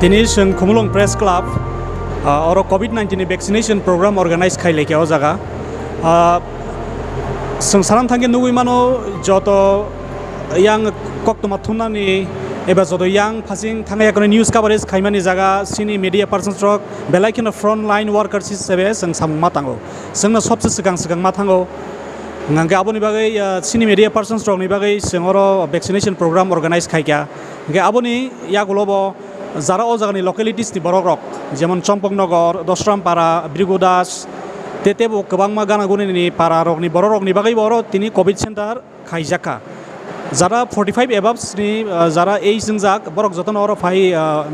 Tini seng Khumulong Press Club oro COVID-19 vaccination program organize khaile ke o jaga seng saram thange nugui mano joto yang Koktwma Thumnai eba joto yang phasing thangai ekone news coverage khaimani jaga sini media persons rok belai front line workers hisebe seng samungma tango sengna sobse sigang ma thango ngangke aboni bagai sini media persons rok ni bagai seng oro vaccination program organize khaikya ngke aboni yagulobo যারা ও জায়গানি লকেলিটিস ni borok rok যেমন চম্পকনগর দশরামপাড়া ব্রিগুদাস তেতেবো গোबांमा गानागुनिनि पारा रकनि बर' रकनि बागै बर' तिनि कोविड सेन्टार खाइजाखा যারা 45 एबाभ्स नि যারা एज जों जाक बरक जतन अर फाइ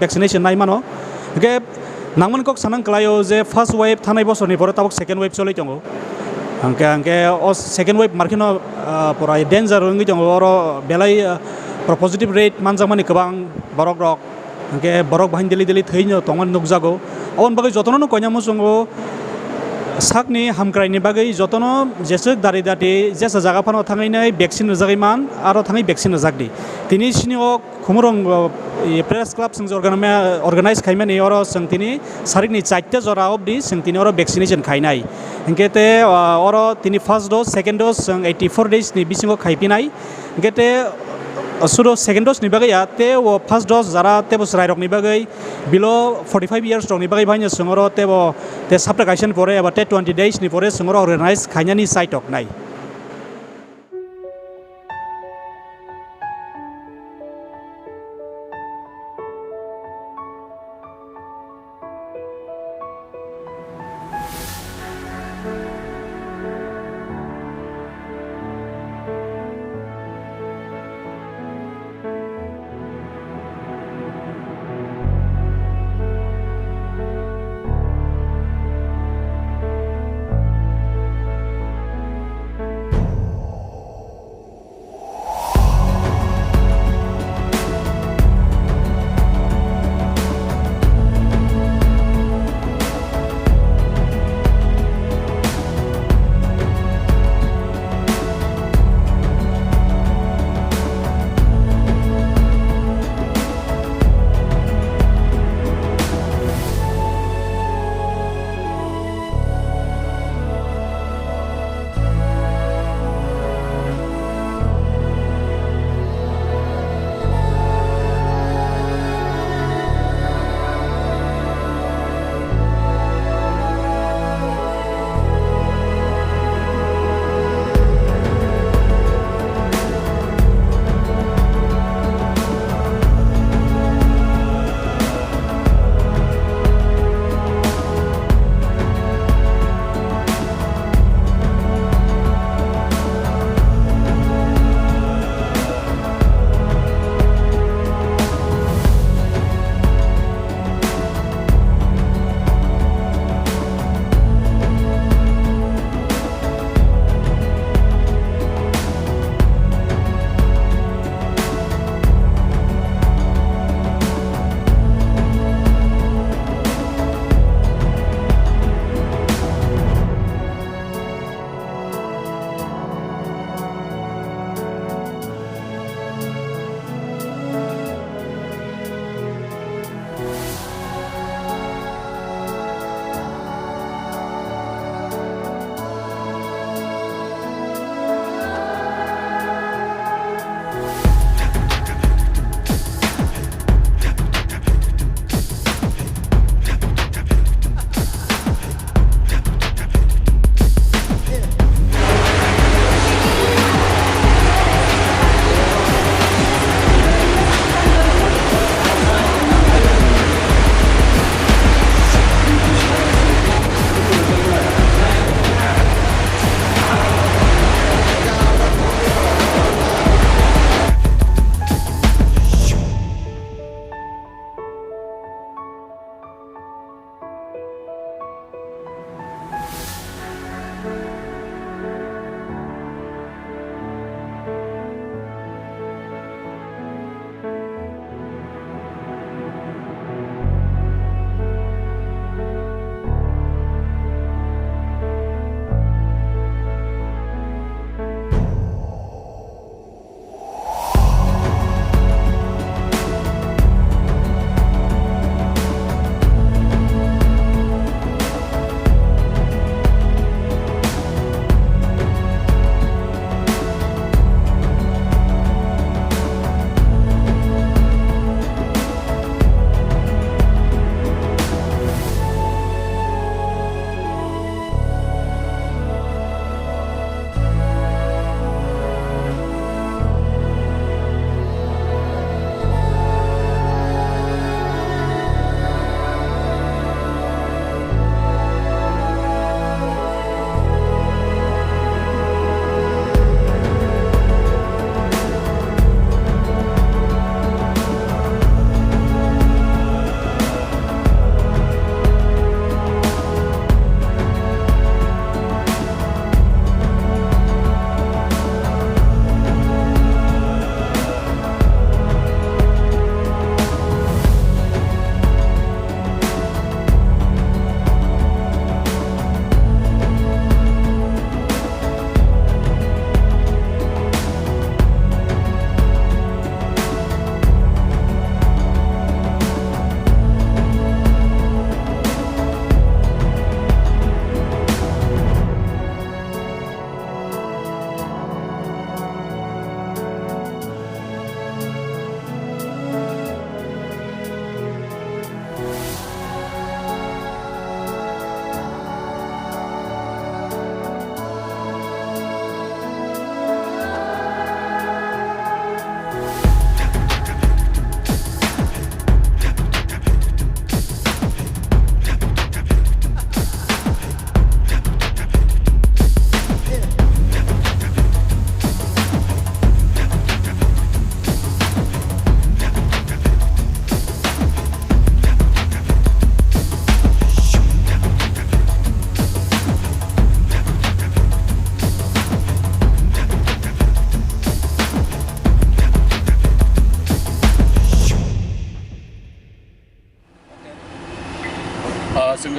भ्याक्सिनेशन नाय मानो के नांमनकक सानां क्लायो जे फार्स्ट वेव थानाय बोसोरनि परे ताबक सेकेंड वेव चलै दङ अंके ओ सेकेंड वेव मार्किनो पराय डेन्जर नङि दङ अर बेलाय पजिटिव रेट मानजामानि गोबां बरक रक अंके बरक बाहिन दिली थैनो तंगन नुकजागो अन बागै जतनो कयना मुसंगो साकनि हामक्राइनि बागै जतनो जेसे दारि दाति जेसा जागाफानो थाङैनाय भ्याक्सिन रजागैमान आरो थाङै भ्याक्सिन रजागदि तिनि सिनिओ खुमरं प्रेस क्लाब जों अर्गानाइज खाइमानि अरो जों तिनि सारिकनि 4 जरा अबदि जों तिनि अरो भ्याक्सिनेशन खाइनाय इंकेते अरो तिनि फर्स्ट डोज सेकेंड डोज जों 84 डेज नि बिसिङो खाइपिनाय इंकेते सुरो सेकेंड डोज नि बागै ते वो फर्स्ट डोज जरा तेबो रायरक नि बागै बिलो 45 इयर्स रक नि बागै भाइनो सोंरो तेबो ते सप्लिकेशन परे एबा ते 20 डेज नि परे सोंरो अर्गानाइज खाइनानि साइटक नाय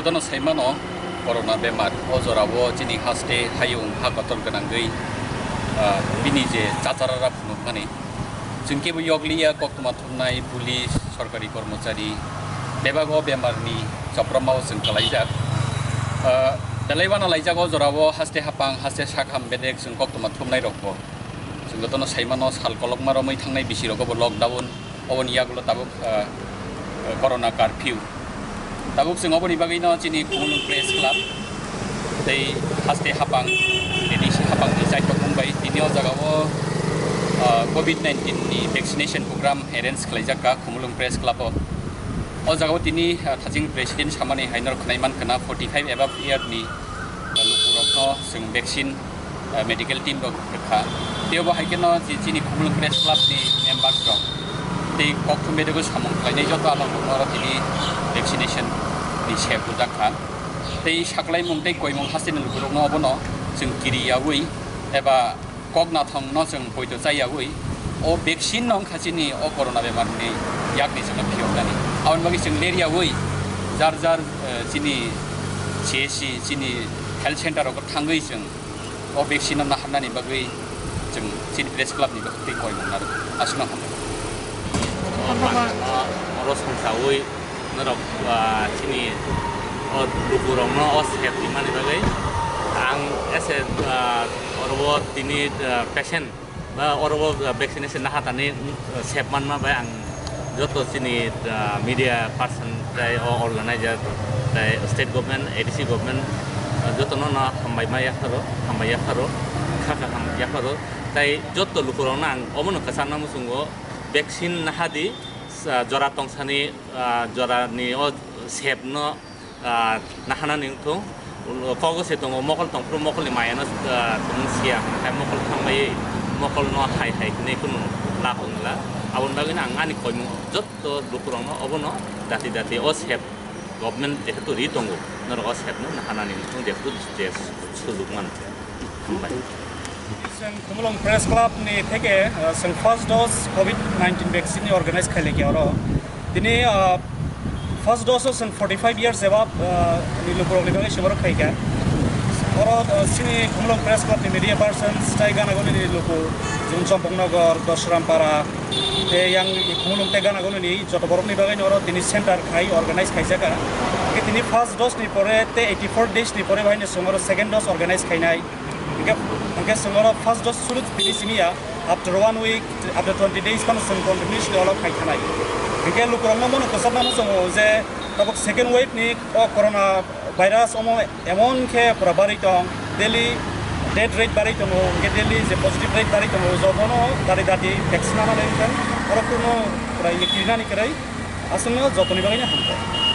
gotono saimano corona bemar ojorabo jini haste hayung hagotor ganangui bini je chatarara phunukmani jungkebo yogliya Koktwma Thumnai pulis sorkari kormachari bebago bemarni jopromao jung kalaijak dalaiwana laijago jorabo haste hapang haste sakham bedek jung Koktwma Thumnai rokbo jung gotono saimano sal kolokmaro moi thangnai bisirogo lockdown oboni yagulo tabuk corona curfew tabuk jung oboni bagino jini kumulung press club tei haste hapang ini hapang ni jaito mumbai tini o jagao Covid-19 ni vaccination program arrange khlaijaka kumulung press club o jagao tini thajing president samani hainor khnaiman kana 45 above year ni Lukurokno jung vaccine medical team rok kha tebo haikeno jini kumulung press club ni members rok tei Koktwma dego samung khlainai joto along oro tini vaccination ni sebu jakha tei saklai mungtei koimung hasin Lukurokno obono jung kiriyawi eba kokna thongno jung poito jaiyawi o vaccine nong khachini o corona bemar ni yakni jung phiogani awon bagi jung leriyawi jar jar jini CSC jini health center ok thangui jung o vaccine na hanani bagui jung jini press club ni bakti koimung nar asuna oro songsawi norok jini o Lukurokno o safety mani bagai ang ese orbo tini patient ba orbo vaccination na hatani safe man ma ba ang joto sini media person dai o organizer dai state government ADC government joto no na hambai ma yakaro khaka ham yakaro dai joto Lukurokno ang omono kasana musungo vaccine na hadi jora tongsani jora ni o safe no nahana ningto kogo se tongo mokol tong pro mokol mayana tong sia kai mokol thambai mokol no hai ne kunu la hongla abon bagina angani koimu jotto Lukurokno obono dati o sep government jehetu ri tongo nor o sep no nahana ningto jehetu des sulukman thambai kumulung press club ni theke sing first dose COVID-19 vaccine ni organize khaile ki oro dini first dose of 45 years above ni Lukurokni bagai shimaro khaika oro sini kumulung press club ni media persons tai gana goni ni luku jung chompongnagar dosrampara te yang kumulung te gana goni ni joto borok ni bagai oro tini center khai organize khaijaka ke tini first dose ni pore te 84 days ni pore bhaine sumaro second dose organize khainai ke sumaro first dose suru tini sinia after 1 week after 20 days kan sum continuously olo khaikhanai ke Lukurokno mono kosabna musungo je tabuk second wave ni o corona virus omo emon ke pura bari tong daily death rate bari tong ke daily je positive rate bari tong jobono dari vaccine na lenkan oro kuno pura yekina ni krai asungno jotoni bagina hampai